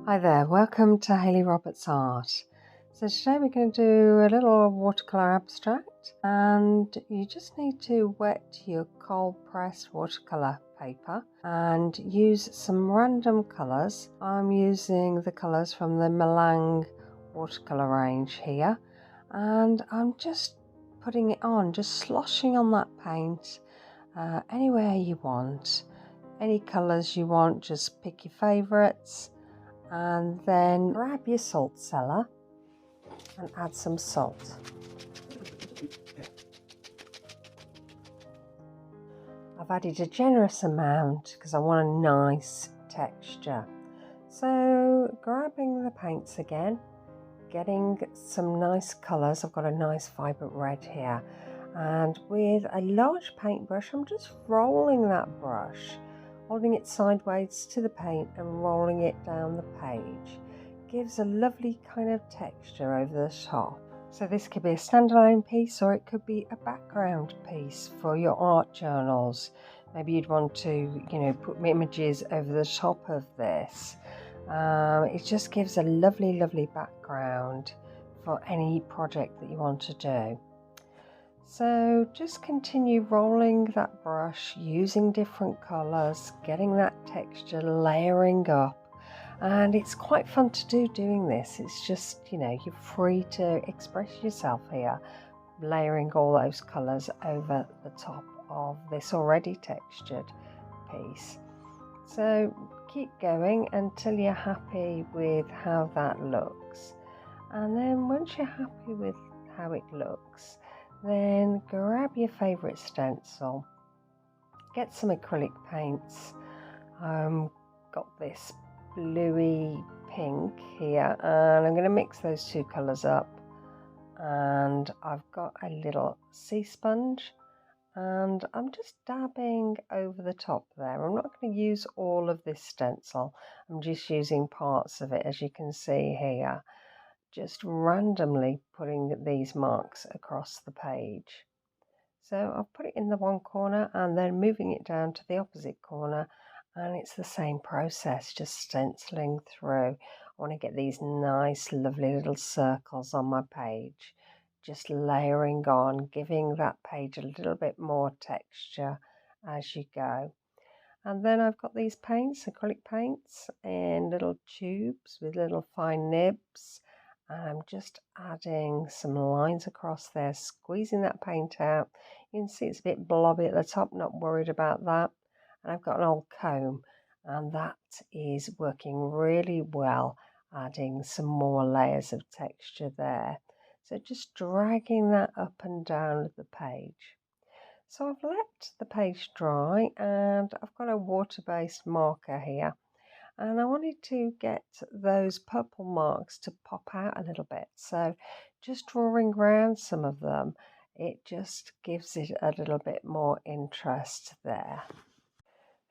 Hi there, welcome to Hayley Roberts Art. So today we're going to do a little watercolour abstract, and you just need to wet your cold pressed watercolour paper and use some random colours. I'm using the colours from the Milan watercolour range here, and I'm just putting it on, just sloshing on that paint anywhere you want. Any colours you want, just pick your favourites. And then grab your salt cellar and add some salt. I've added a generous amount because I want a nice texture. So grabbing the paints again, getting some nice colours. I've got a nice vibrant red here, and with a large paintbrush I'm just rolling that brush, holding it sideways to the paint and rolling it down the page. Gives a lovely kind of texture over the top. So this could be a standalone piece, or it could be a background piece for your art journals. Maybe you'd want to, put images over the top of this. It just gives a lovely background for any project that you want to do. So just continue rolling that brush, using different colours, getting that texture layering up, and it's quite fun to do doing this. It's just, you're free to express yourself here, layering all those colours over the top of this already textured piece. So keep going until you're happy with how that looks, and then once you're happy with how it looks, then grab your favourite stencil, get some acrylic paints. Got this bluey pink here, and I'm going to mix those two colours up, and I've got a little sea sponge, and I'm just dabbing over the top there. I'm not going to use all of this stencil, I'm just using parts of it, as you can see here, just randomly putting these marks across the page. So I'll put it in the one corner and then moving it down to the opposite corner, and it's the same process, just stenciling through. I want to get these nice lovely little circles on my page, just layering on, giving that page a little bit more texture as you go. And then I've got these paints, acrylic paints, in little tubes with little fine nibs. And I'm just adding some lines across there, squeezing that paint out. You can see it's a bit blobby at the top, not worried about that. And I've got an old comb, and that is working really well, adding some more layers of texture there. So just dragging that up and down the page. So I've let the page dry, and I've got a water-based marker here, and I wanted to get those purple marks to pop out a little bit. So just drawing around some of them, it just gives it a little bit more interest there.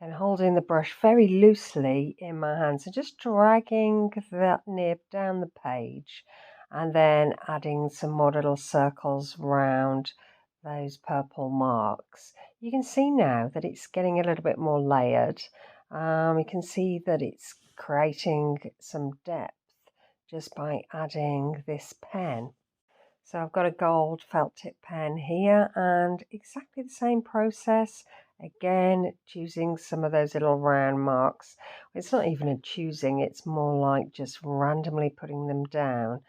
And holding the brush very loosely in my hands and just dragging that nib down the page, and then adding some more little circles round those purple marks. You can see now that it's getting a little bit more layered. You can see that it's creating some depth just by adding this pen. So I've got a gold felt tip pen here, and exactly the same process. Again, choosing some of those little round marks. It's not even a choosing, it's more like just randomly putting them down,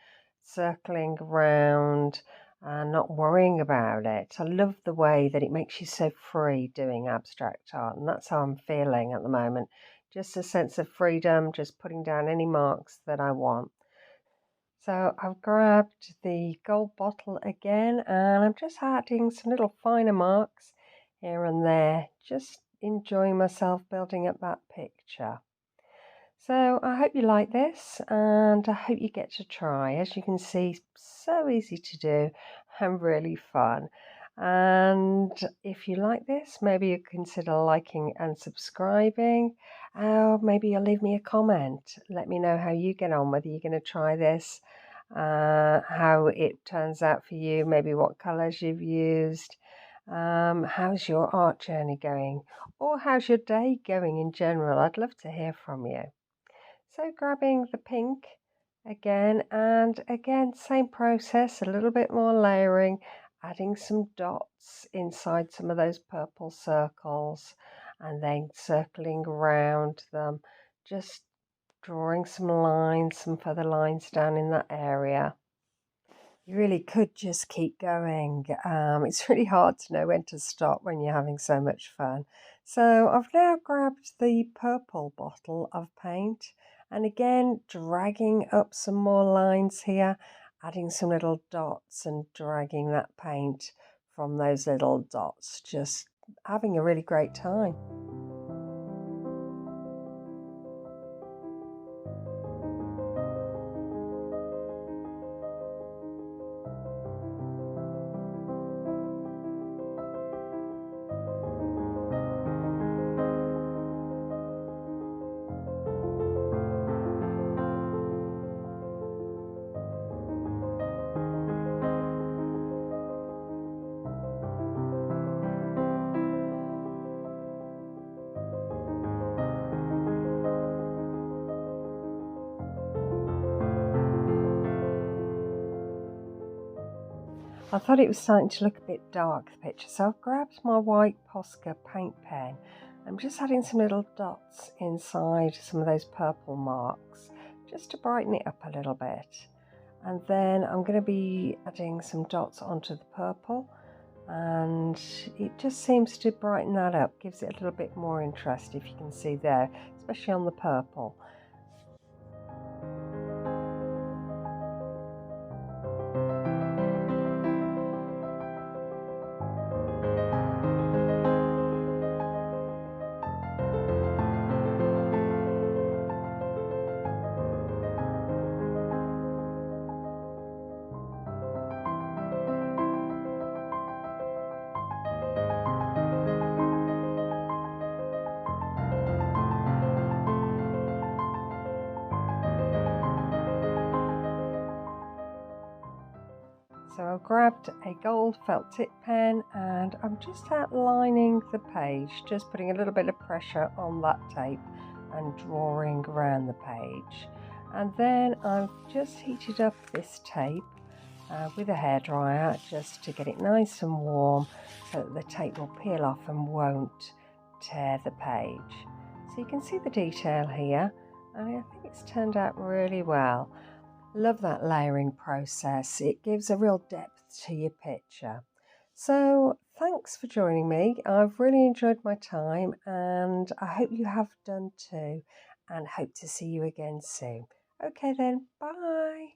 circling around and not worrying about it. I love the way that it makes you so free doing abstract art, and that's how I'm feeling at the moment. Just a sense of freedom, just putting down any marks that I want. So I've grabbed the gold bottle again, and I'm just adding some little finer marks here and there, just enjoying myself building up that picture. So I hope you like this, and I hope you get to try. As you can see, so easy to do and really fun. And if you like this, maybe you consider liking and subscribing, or maybe you'll leave me a comment. Let me know how you get on, whether you're going to try this, how it turns out for you, maybe what colours you've used. How's your art journey going, or how's your day going in general? I'd love to hear from you. So grabbing the pink again, and again, same process, a little bit more layering, adding some dots inside some of those purple circles, and then circling around them, just drawing some lines, some further lines down in that area. You really could just keep going. It's really hard to know when to stop when you're having so much fun. So I've now grabbed the purple bottle of paint, and again dragging up some more lines here, adding some little dots and dragging that paint from those little dots, just having a really great time. I thought it was starting to look a bit dark, the picture, so I've grabbed my white Posca paint pen. I'm just adding some little dots inside some of those purple marks, just to brighten it up a little bit. And then I'm going to be adding some dots onto the purple, and it just seems to brighten that up, gives it a little bit more interest, if you can see there, especially on the purple. So I've grabbed a gold felt tip pen, and I'm just outlining the page, just putting a little bit of pressure on that tape and drawing around the page. And then I've just heated up this tape with a hairdryer just to get it nice and warm so that the tape will peel off and won't tear the page. So you can see the detail here, and I think it's turned out really well. Love that layering process. It gives a real depth to your picture. So thanks for joining me. I've really enjoyed my time, and I hope you have done too, and hope to see you again soon. Okay then, bye.